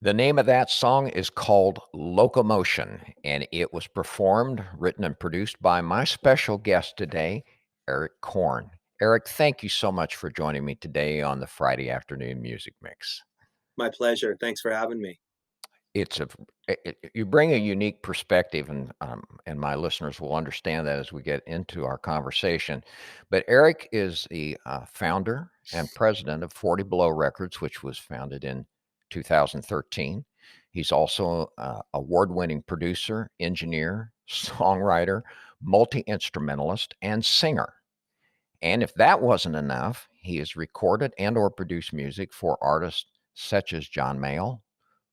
The name of that song is called Locomotion, and it was performed, written, and produced by my special guest today, Eric Corne. Eric, thank you so much for joining me today on the Friday Afternoon Music Mix. My pleasure. Thanks for having me. It's a you bring a unique perspective, and my listeners will understand that as we get into our conversation. But Eric is the founder and president of 40 Below Records, which was founded in 2013. He's also award-winning producer, engineer, songwriter, multi-instrumentalist, and singer. And if that wasn't enough, he has recorded and or produced music for artists such as John Mayall,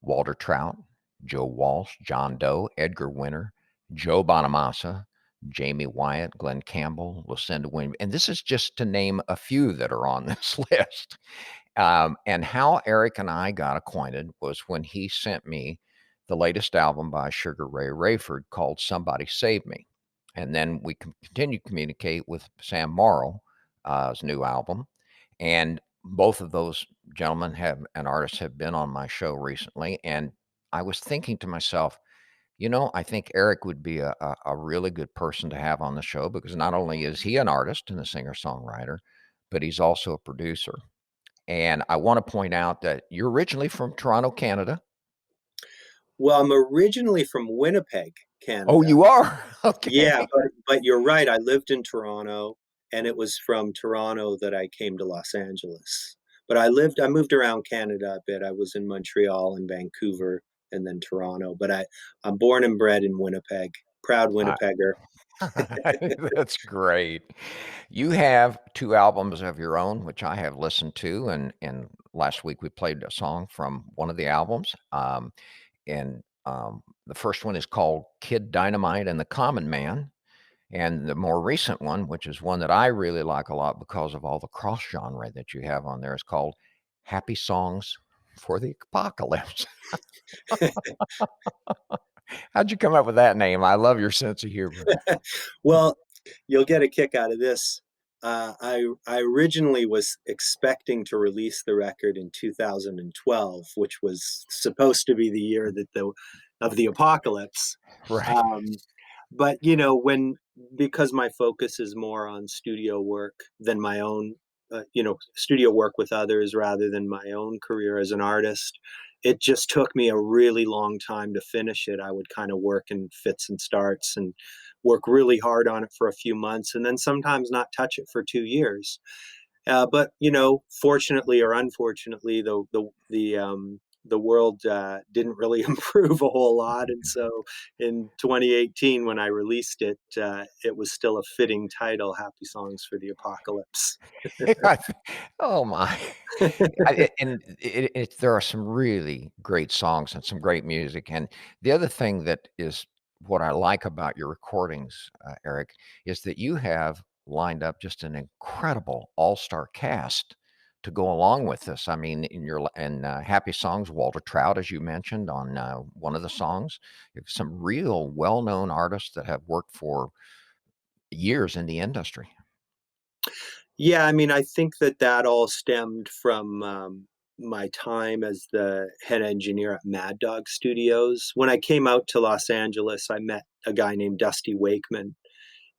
Walter Trout, Joe Walsh, John Doe, Edgar Winter, Joe Bonamassa, Jamie Wyatt, Glenn Campbell, Lucinda Williams. And this is just to name a few that are on this list. And how Eric and I got acquainted was when he sent me the latest album by Sugar Ray Rayford called Somebody Save Me. And then we continued to communicate with Sam Morrill's new album. And both of those gentlemen have and artists have been on my show recently. And I was thinking to myself, I think Eric would be a really good person to have on the show because not only is he an artist and a singer songwriter, but he's also a producer. And I want to point out that you're originally from Toronto, Canada. Well, I'm originally from Winnipeg, Oh, Canada. you are? Okay. Yeah, but you're right. I lived in Toronto, and it was from Toronto that I came to Los Angeles. But I moved around Canada a bit. I was in Montreal and Vancouver and then Toronto. But I'm born and bred in Winnipeg. Proud I Winnipegger. That's great. You have 2 albums of your own, which I have listened to, and last week we played a song from one of the albums. The first one is called Kid Dynamite and the Common Man. And the more recent one, which is one that I really like a lot because of all the cross genre that you have on there, is called Happy Songs for the Apocalypse. How'd you come up with that name? I love your sense of humor. Well, you'll get a kick out of this. I originally was expecting to release the record in 2012, which was supposed to be the year that of the apocalypse. Right. Um, but when because my focus is more on studio work than my own, studio work with others rather than my own career as an artist. It just took me a really long time to finish it. I would kind of work in fits and starts and work really hard on it for a few months and then sometimes not touch it for 2 years. But fortunately or unfortunately, the world didn't really improve a whole lot, and so in 2018, when I released it, it was still a fitting title, "Happy Songs for the Apocalypse." Oh my. There are some really great songs and some great music, and the other thing that is what I like about your recordings, Eric, is that you have lined up just an incredible all-star cast to go along with this. I mean, Happy Songs, Walter Trout, as you mentioned on, one of the songs. You have some real well-known artists that have worked for years in the industry. Yeah, I mean, I think that all stemmed from, my time as the head engineer at Mad Dog Studios. When I came out to Los Angeles, I met a guy named Dusty Wakeman,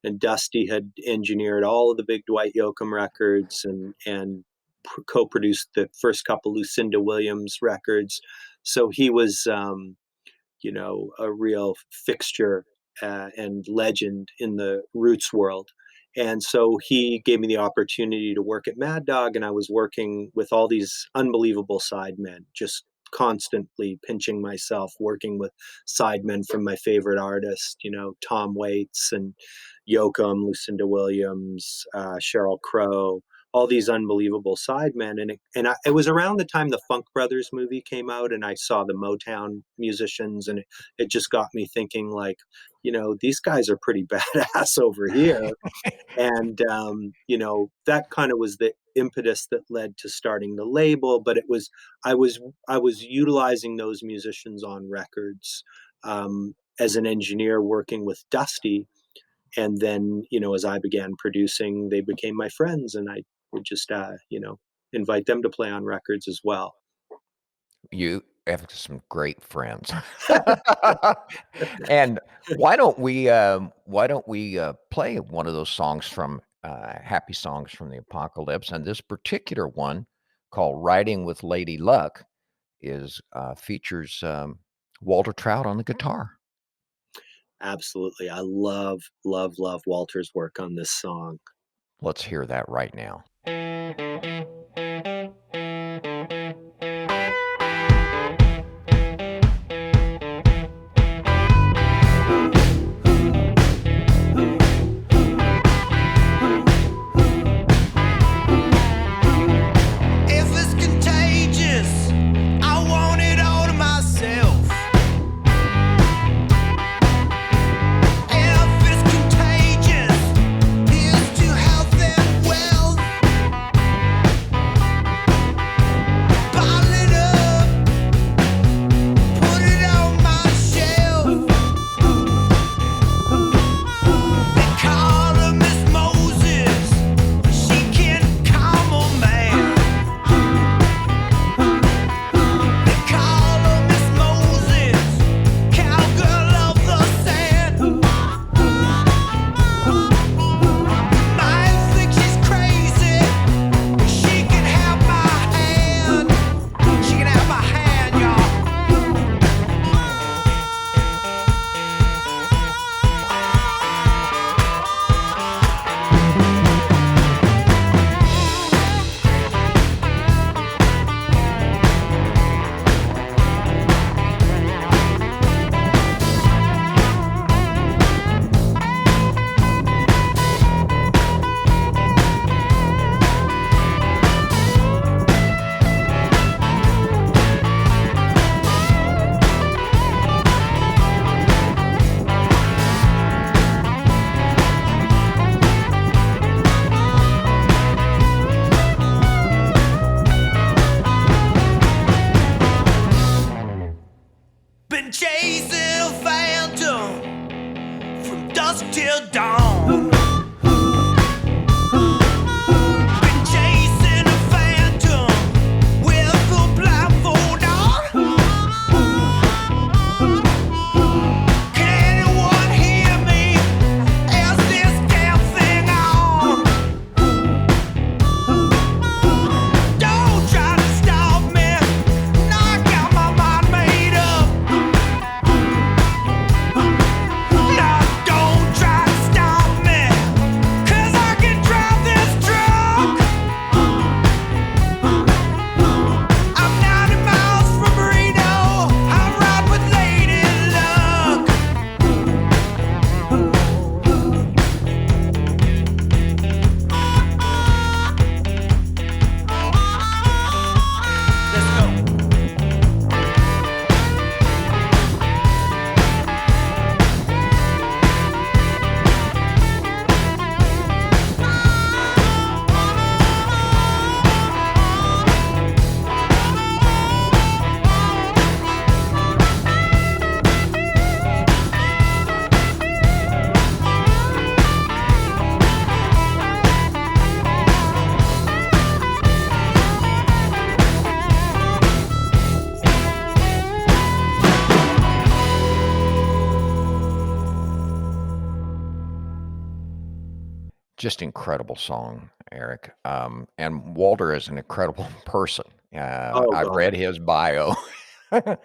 and Dusty had engineered all of the big Dwight Yoakam records and co-produced the first couple Lucinda Williams records. So he was, a real fixture and legend in the roots world. And so he gave me the opportunity to work at Mad Dog, and I was working with all these unbelievable sidemen, just constantly pinching myself, working with sidemen from my favorite artists, Tom Waits and Yoakam, Lucinda Williams, Sheryl Crow, all these unbelievable sidemen. It was around the time the Funk Brothers movie came out, and I saw the Motown musicians, and it just got me thinking, like, these guys are pretty badass over here. And that kind of was the impetus that led to starting the label. But I was utilizing those musicians on records, as an engineer working with Dusty. And then, as I began producing, they became my friends, and I would just invite them to play on records as well. have some great friends. And why don't we, play one of those songs from, Happy Songs from the Apocalypse, and this particular one called "Riding with Lady Luck" features, Walter Trout on the guitar. Absolutely. I love, love, love Walter's work on this song. Let's hear that right now. If it's contagious, I want it all to myself. If it's contagious, here's to health and wealth. Bottle it up, put it on my shelf. They call her Miss Moses, she can calm a man. They call her Miss Moses, cowgirl of the sand. Might think she's crazy, she can have my hand. She can have my hand, y'all. Been chasing a phantom from dusk till dawn. Been chasing a phantom with a blindfold on. Can anyone hear me? Is this damn thing on? Don't try to stop me. I got my mind made up. Now don't try to stop me, 'cause I can drive this truck. I'm 90 miles from Reno. I ride with Lady Luck. Let's go. Just incredible song, Eric. And Walter is an incredible person. Oh I've god, read his bio. he Liver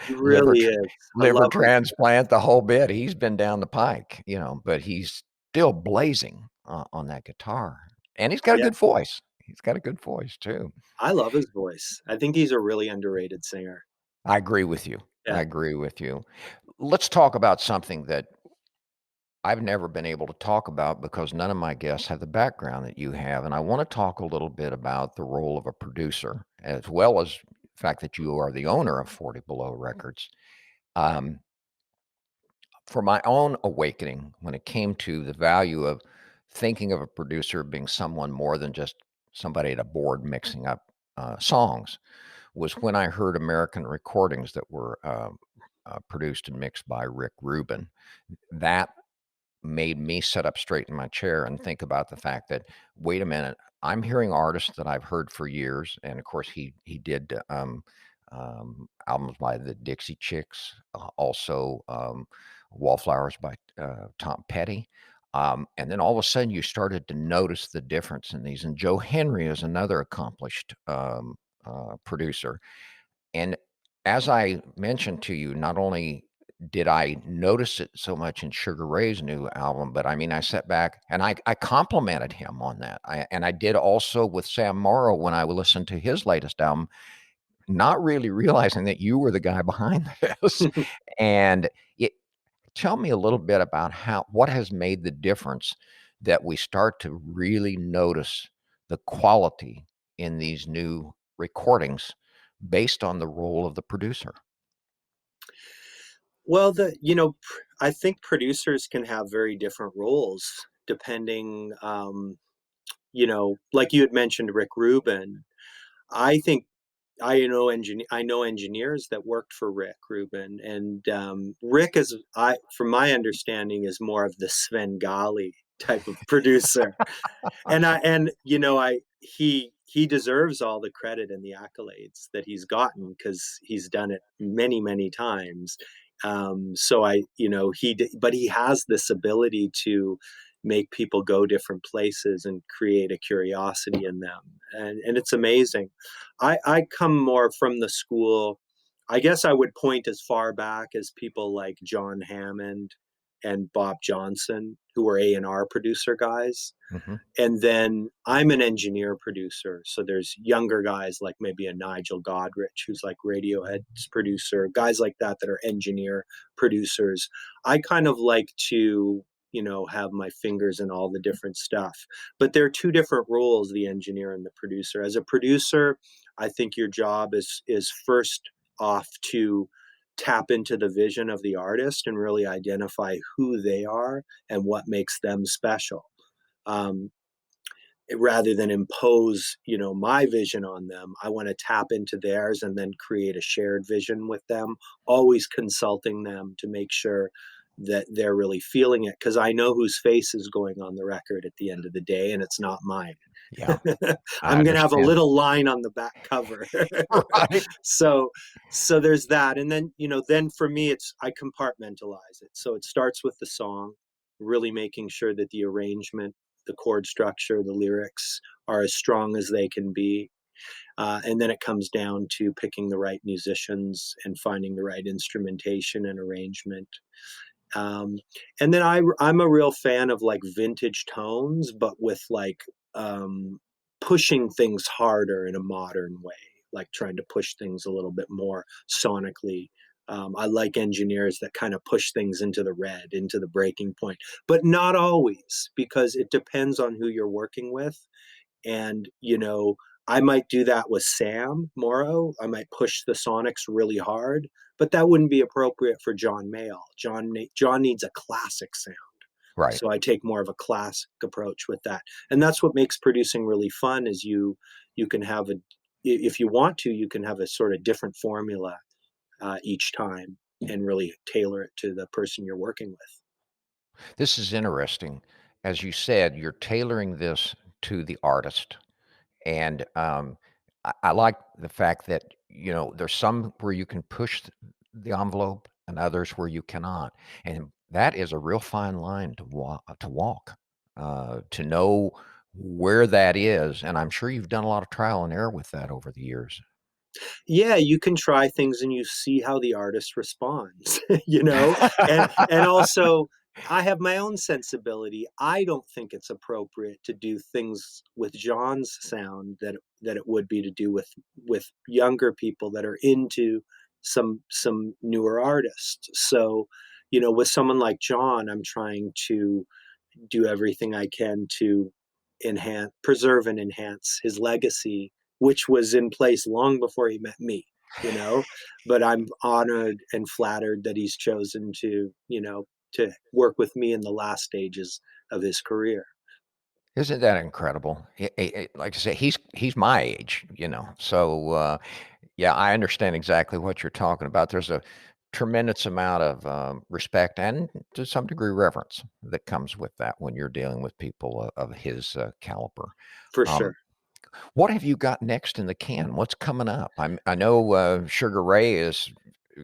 really tr is. I liver love him. transplant, the whole bit. He's been down the pike, but he's still blazing on that guitar. And he's got a Yeah, good voice. He's got a good voice too. I love his voice. I think he's a really underrated singer. I agree with you. I Yeah. agree with you. Let's talk about something that I've never been able to talk about because none of my guests have the background that you have. And I want to talk a little bit about the role of a producer, as well as the fact that you are the owner of 40 Below Records. Um, for my own awakening, when it came to the value of thinking of a producer being someone more than just somebody at a board mixing up songs, was when I heard American recordings that were produced and mixed by Rick Rubin. That made me sit up straight in my chair and think about the fact that, wait a minute, I'm hearing artists that I've heard for years, and of course he did albums by the Dixie Chicks, also Wallflowers by Tom Petty. And then all of a sudden you started to notice the difference in these. And Joe Henry is another accomplished producer. And as I mentioned to you, not only did I notice it so much in Sugar Ray's new album, but I mean, I sat back and I complimented him on that. And I did also with Sam Morrow when I listened to his latest album, not really realizing that you were the guy behind this. And it, tell me a little bit about what has made the difference that we start to really notice the quality in these new recordings based on the role of the producer. Well, I think producers can have very different roles depending, like you had mentioned, Rick Rubin. I think I know engineers that worked for Rick Rubin, and Rick is, from my understanding, is more of the Svengali type of producer. And he deserves all the credit and the accolades that he's gotten because he's done it many, many times. So I, but he has this ability to make people go different places and create a curiosity in them, and it's amazing. I come more from the school. I guess I would point as far back as people like John Hammond and Bob Johnson, who were A&R producer guys. Hmm. And then I'm an engineer producer. So there's younger guys like maybe a Nigel Godrich, who's like Radiohead's producer, guys like that that are engineer producers. I kind of like to, have my fingers in all the different stuff. But there are two different roles, the engineer and the producer. As a producer, I think your job is first off to tap into the vision of the artist and really identify who they are and what makes them special. Um, Rather than impose my vision on them, I want to tap into theirs and then create a shared vision with them, always consulting them to make sure that they're really feeling it, because I know whose face is going on the record at the end of the day, and it's not mine. Yeah, I I'm going to have a understand. little line on the back cover. Right. so so there's that, and then then for me it's I compartmentalize it. So it starts with the song, really making sure that the arrangement, the chord structure, the lyrics are as strong as they can be. And then it comes down to picking the right musicians and finding the right instrumentation and arrangement. Um, and then I'm a real fan of like vintage tones, but with like pushing things harder in a modern way, like trying to push things a little bit more sonically. I like engineers that kind of push things into the red, into the breaking point, but not always, because it depends on who you're working with. And, I might do that with Sam Morrow. I might push the sonics really hard, but that wouldn't be appropriate for John Mayall. John needs a classic sound. Right. So I take more of a classic approach with that. And that's what makes producing really fun is you can have if you want to, you can have a sort of different formula each time and really tailor it to the person you're working with. This is interesting. As you said, you're tailoring this to the artist. And I like the fact that, there's some where you can push the envelope and others where you cannot. And that is a real fine line to walk, to know where that is. And I'm sure you've done a lot of trial and error with that over the years. Yeah, you can try things and you see how the artist responds, and also I have my own sensibility. I don't think it's appropriate to do things with John's sound that it would be to do with younger people that are into some newer artists. So, with someone like John, I'm trying to do everything I can to preserve and enhance his legacy, which was in place long before he met me, you know. But I'm honored and flattered that he's chosen to work with me in the last stages of his career. Isn't that incredible? Like I say, he's my age. So yeah, I understand exactly what you're talking about. There's a tremendous amount of respect and to some degree reverence that comes with that when you're dealing with people of his caliber. For Um, sure. What have you got next in the can? What's coming up? I know Sugar Ray has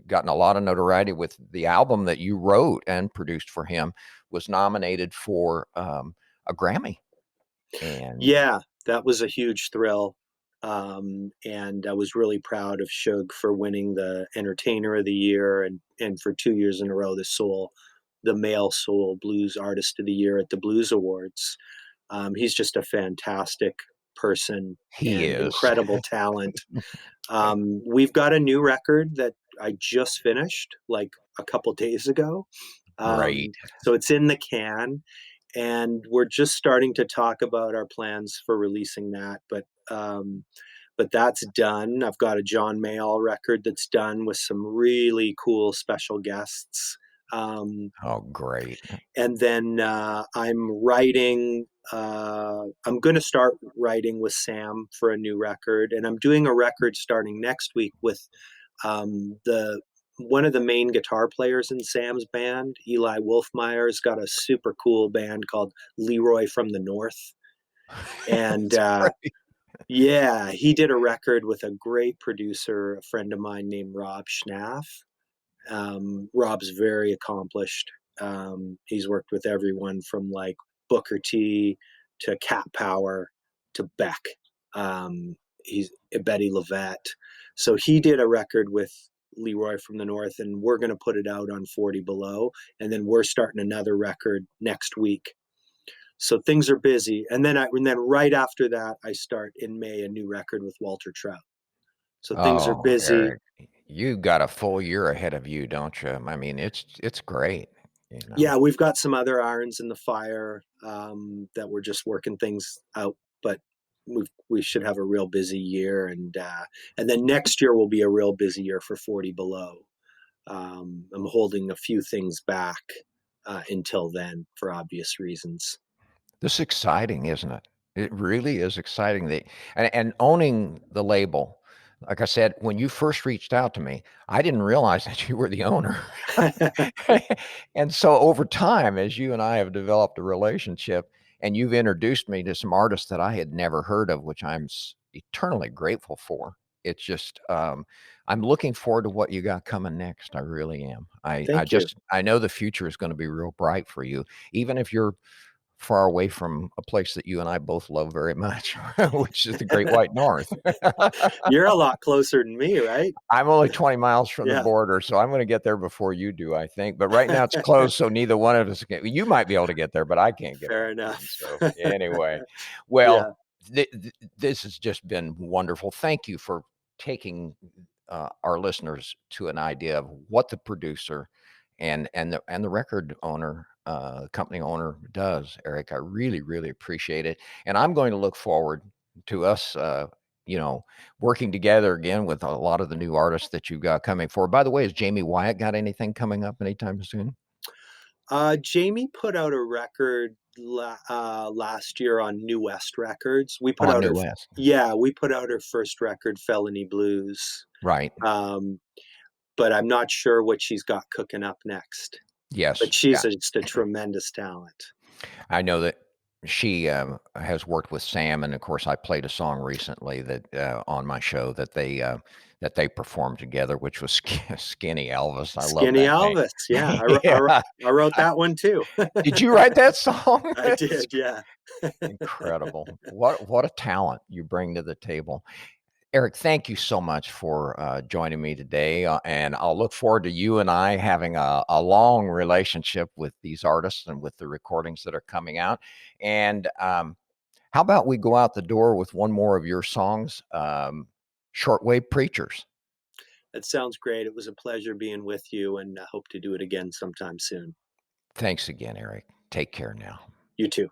gotten a lot of notoriety with the album that you wrote and produced for him, was nominated for a Grammy. And Yeah, that was a huge thrill. And I was really proud of Suge for winning the Entertainer of the Year and for 2 years in a row, the Male Soul Blues Artist of the Year at the Blues Awards. He's just a fantastic person he and is. incredible talent. We've got a new record that I just finished like a couple days ago. Great. So it's in the can, and we're just starting to talk about our plans for releasing that. But that's done. I've got a John Mayall record that's done with some really cool special guests. Um, Oh, great. and then I'm writing. I'm going to start writing with Sam for a new record, and I'm doing a record starting next week with the one of the main guitar players in Sam's band, Eli Wolfmeyer's got a super cool band called Leroy from the North. And That's great. yeah, he did a record with a great producer, a friend of mine named Rob Schnaff. Rob's very accomplished. He's worked with everyone from like Booker T to Cat Power to Beck. He's Betty Lavette. So he did a record with Leroy from the North, and we're going to put it out on 40 Below. And then we're starting another record next week. So things are busy. And then right after that, I start in May a new record with Walter Trout. So things are Oh, busy. Eric, you got a full year ahead of you, don't you? I mean, it's great, you know. Yeah, we've got some other irons in the fire that we're just working things out, but we should have a real busy year, and then next year will be a real busy year for 40 Below. I'm holding a few things back until then for obvious reasons. This is exciting, isn't it? It really is exciting. And owning the label, like I said, when you first reached out to me, I didn't realize that you were the owner. And so over time, as you and I have developed a relationship, and you've introduced me to some artists that I had never heard of, which I'm eternally grateful for. It's just, I'm looking forward to what you got coming next. I really am. Thank you. I know the future is going to be real bright for you, even if you're far away from a place that you and I both love very much, which is the Great White North. You're a lot closer than me, right? I'm only 20 miles from the Yeah. border, so I'm gonna get there before you do, I think, but right now it's closed, so neither one of us can. You might be able to get there, but I can't get Fair back home, enough. so anyway. Well, Yeah. this has just been wonderful. Thank you for taking, our listeners to an idea of what the producer and the record owner, company owner does, Eric. I really, really appreciate it, and I'm going to look forward to us, you know, working together again with a lot of the new artists that you've got coming forward. By the way, has Jamie Wyatt got anything coming up anytime soon? Jamie put out a record last year on New West Records. On New West. We put out her first record, Felony Blues. Right. Um, but I'm not sure what she's got cooking up next. Yes. But she's Yeah. just a tremendous talent. I know that she has worked with Sam, and of course, I played a song recently that on my show that they performed together, which was Skinny Elvis. I love Skinny that name. Elvis, yeah, Yeah. I wrote that one too. Did you write that song? I That's did, yeah. incredible. What a talent you bring to the table. Eric, thank you so much for joining me today. And I'll look forward to you and I having a long relationship with these artists and with the recordings that are coming out. And how about we go out the door with one more of your songs, Shortwave Preachers? That sounds great. It was a pleasure being with you, and I hope to do it again sometime soon. Thanks again, Eric. Take care now. You too.